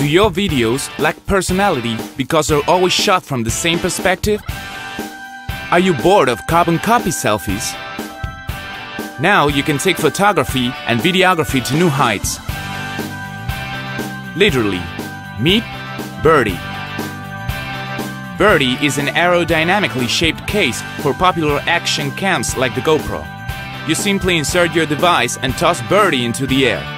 Do your videos lack personality because they're always shot from the same perspective? Are you bored of carbon copy selfies? Now you can take photography and videography to new heights. Literally, meet Birdie. Birdie is an aerodynamically shaped case for popular action cams like the GoPro. You simply insert your device and toss Birdie into the air.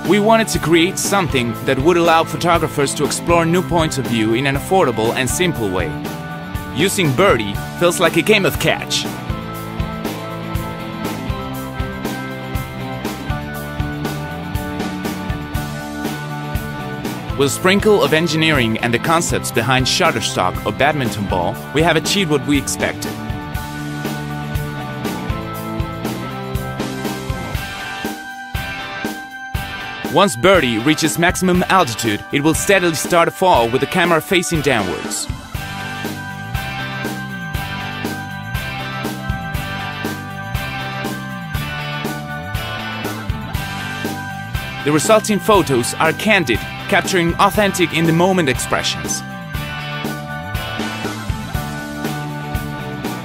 We wanted to create something that would allow photographers to explore new points of view in an affordable and simple way. Using Birdie feels like a game of catch. With a sprinkle of engineering and the concepts behind Shutterstock or badminton ball, we have achieved what we expected. Once Birdie reaches maximum altitude, it will steadily start to fall with the camera facing downwards. The resulting photos are candid, capturing authentic in-the-moment expressions.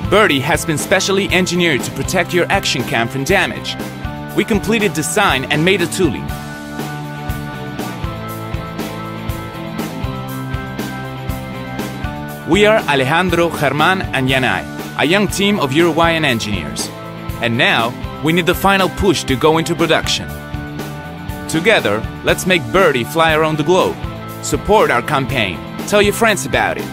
Birdie has been specially engineered to protect your action cam from damage. We completed design and made the tooling. We are Alejandro, Germán and Yanai, a young team of Uruguayan engineers. And now, we need the final push to go into production. Together, let's make Birdie fly around the globe. Support our campaign. Tell your friends about it.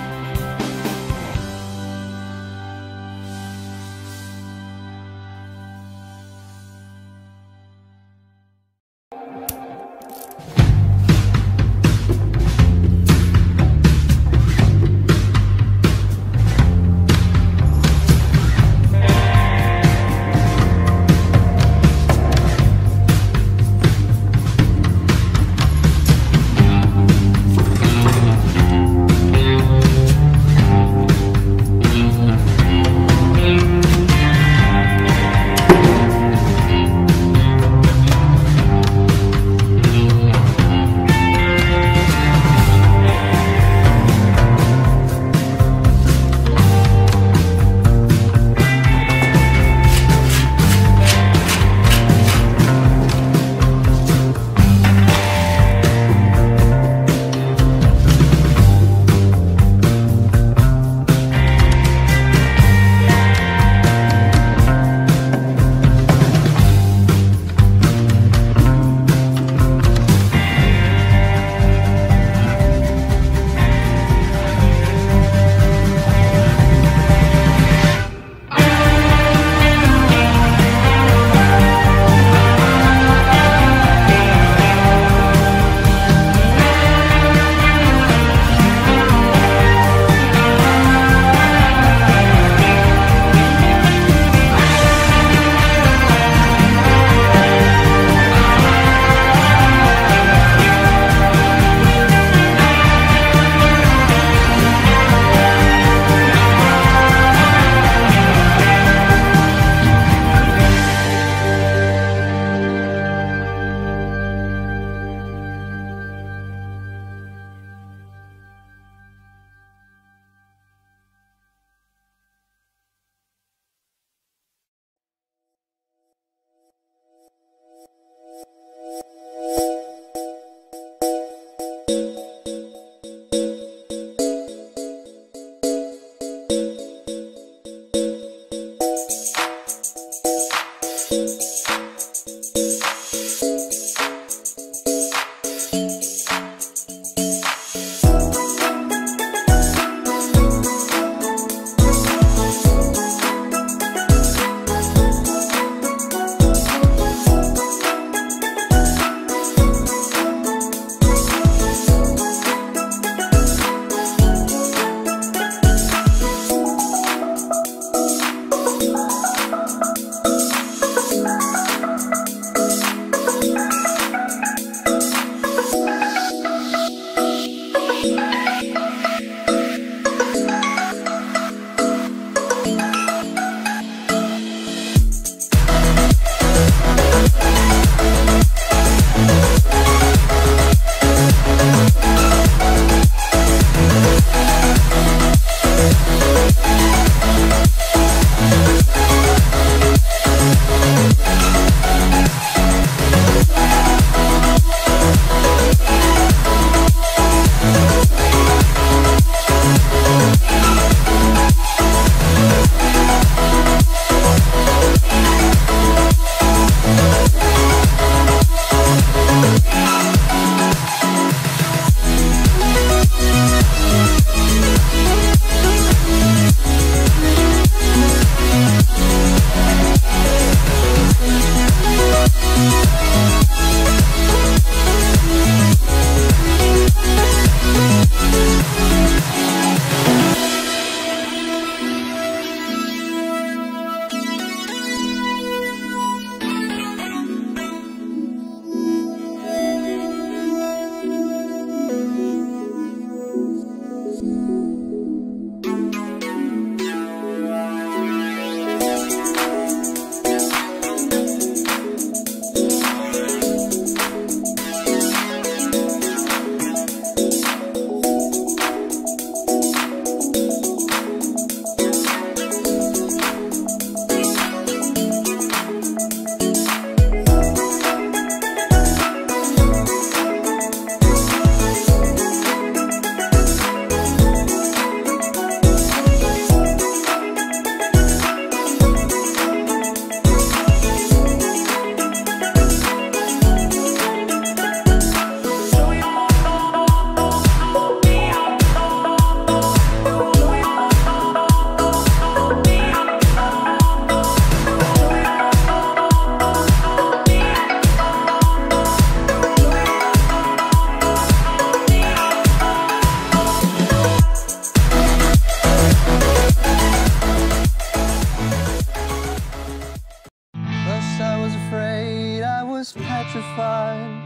was petrified.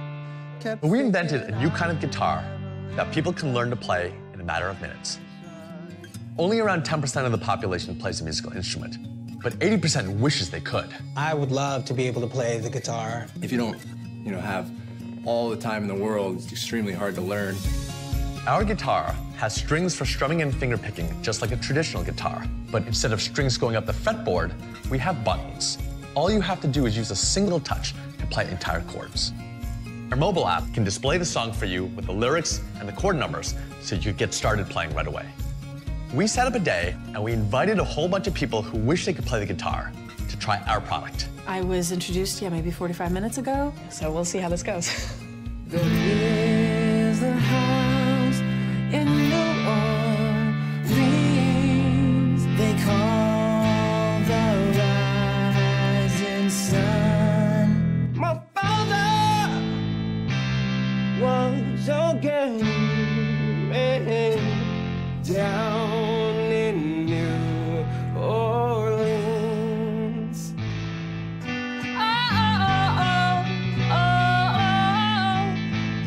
We invented a new kind of guitar that people can learn to play in a matter of minutes. Only around 10% of the population plays a musical instrument, but 80% wishes they could. I would love to be able to play the guitar. If you don't, have all the time in the world, it's extremely hard to learn. Our guitar has strings for strumming and finger picking, just like a traditional guitar. But instead of strings going up the fretboard, we have buttons. All you have to do is use a single touch to play entire chords. Our mobile app can display the song for you with the lyrics and the chord numbers so you can get started playing right away. We set up a day and we invited a whole bunch of people who wish they could play the guitar to try our product. I was introduced, maybe 45 minutes ago, so we'll see how this goes. There is a house in New Orleans they call the rising sun. My father was a game man down in New Orleans.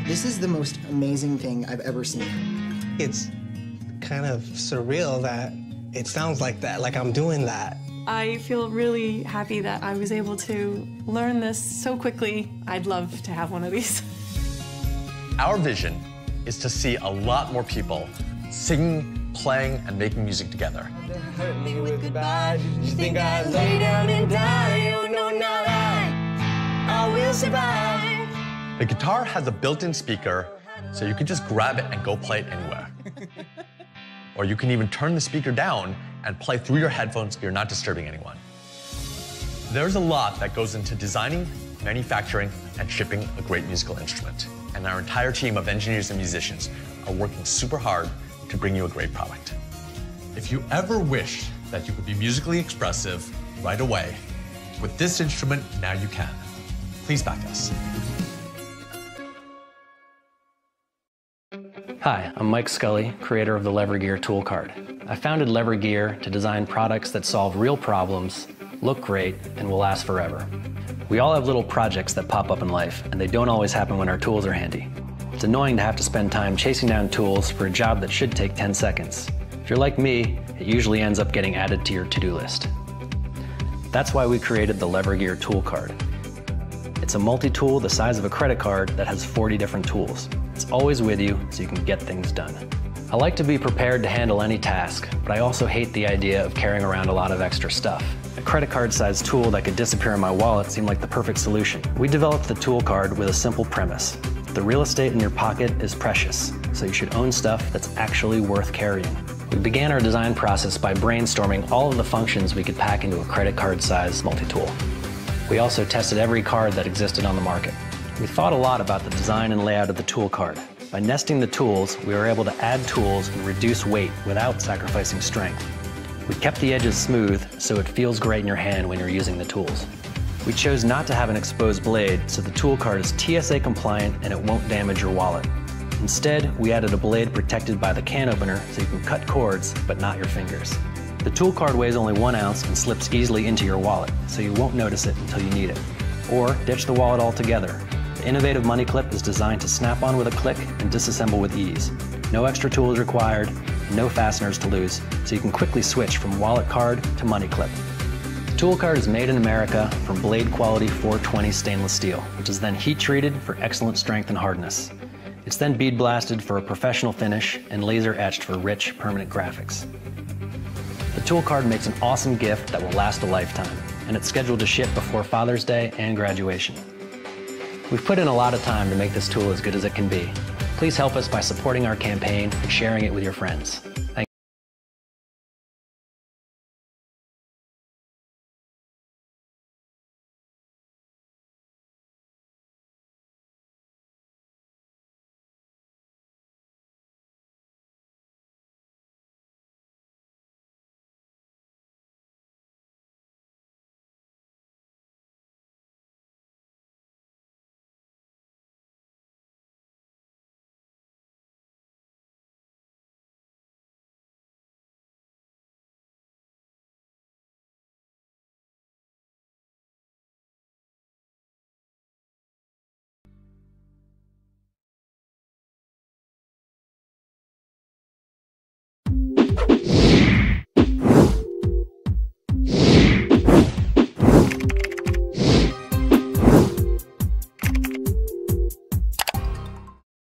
This is the most amazing thing I've ever seen. It's kind of surreal that it sounds like that, like I'm doing that. I feel really happy that I was able to learn this so quickly. I'd love to have one of these. Our vision is to see a lot more people singing, playing, and making music together. Hurt me with goodbye. You think I'd lay down and die? Oh no, not I will survive. The guitar has a built-in speaker, so you can just grab it and go play it anywhere. Or you can even turn the speaker down and play through your headphones if you're not disturbing anyone. There's a lot that goes into designing, manufacturing, and shipping a great musical instrument. And our entire team of engineers and musicians are working super hard to bring you a great product. If you ever wished that you could be musically expressive right away, with this instrument, now you can. Please back us. Hi, I'm Mike Scully, creator of the LeverGear tool card. I founded LeverGear to design products that solve real problems, look great, and will last forever. We all have little projects that pop up in life, and they don't always happen when our tools are handy. It's annoying to have to spend time chasing down tools for a job that should take 10 seconds. If you're like me, it usually ends up getting added to your to-do list. That's why we created the LeverGear tool card. It's a multi-tool the size of a credit card that has 40 different tools. It's always with you, so you can get things done. I like to be prepared to handle any task, but I also hate the idea of carrying around a lot of extra stuff. A credit card-sized tool that could disappear in my wallet seemed like the perfect solution. We developed the tool card with a simple premise. The real estate in your pocket is precious, so you should own stuff that's actually worth carrying. We began our design process by brainstorming all of the functions we could pack into a credit card-sized multi-tool. We also tested every card that existed on the market. We thought a lot about the design and layout of the tool card. By nesting the tools, we were able to add tools and reduce weight without sacrificing strength. We kept the edges smooth so it feels great in your hand when you're using the tools. We chose not to have an exposed blade, so the tool card is TSA compliant and it won't damage your wallet. Instead, we added a blade protected by the can opener so you can cut cords, but not your fingers. The tool card weighs only 1 ounce and slips easily into your wallet, so you won't notice it until you need it. Or ditch the wallet altogether. The innovative money clip is designed to snap on with a click and disassemble with ease. No extra tools required, and no fasteners to lose, so you can quickly switch from wallet card to money clip. The tool card is made in America from blade quality 420 stainless steel, which is then heat treated for excellent strength and hardness. It's then bead blasted for a professional finish and laser etched for rich, permanent graphics. The tool card makes an awesome gift that will last a lifetime, and it's scheduled to ship before Father's Day and graduation. We've put in a lot of time to make this tool as good as it can be. Please help us by supporting our campaign and sharing it with your friends.